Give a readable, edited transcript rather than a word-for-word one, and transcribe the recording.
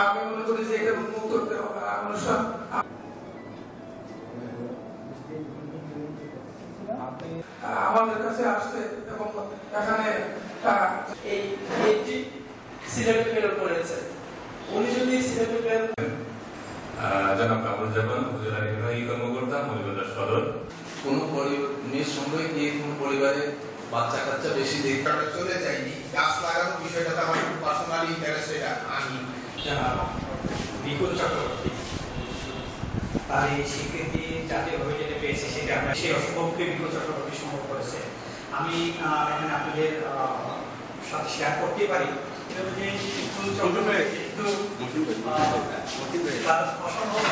আমি মনে করি যে এটা উন্মুক্ত অনুষ্ঠান আমাদের কাছে আসছে এবং এখানে এই সিলেটে প্রেরণ করেছে। উনি যদি সিলেটে প্রেরণ জনাব কামরুজ্জামান উপজেলা নির্বাহী কর্মকর্তা মৌলভীবাজার সদর। কোনো মেয়ের সঙ্গে গিয়ে কোনো পরিবারে বাচ্চা কাচ্চা বেশি দেখতে চলে যায়নি। গাছ লাগানোর বিষয়টাতে আমার পার্সোনালি ইন্টারেস্টেড আমি বিপুল চক্রবর্তী তার এই স্বীকৃতি জাতীয়ভাবে যেটা পেয়েছে সেটা আমরা সেই অসম্ভবকে বিপুল চক্রবর্তী সম্ভব করেছে। আমি এখানে আপনাদের সাথে শেয়ার করতেই পারি যে বিপুল চক্রবর্তী কিন্তু অসম্ভব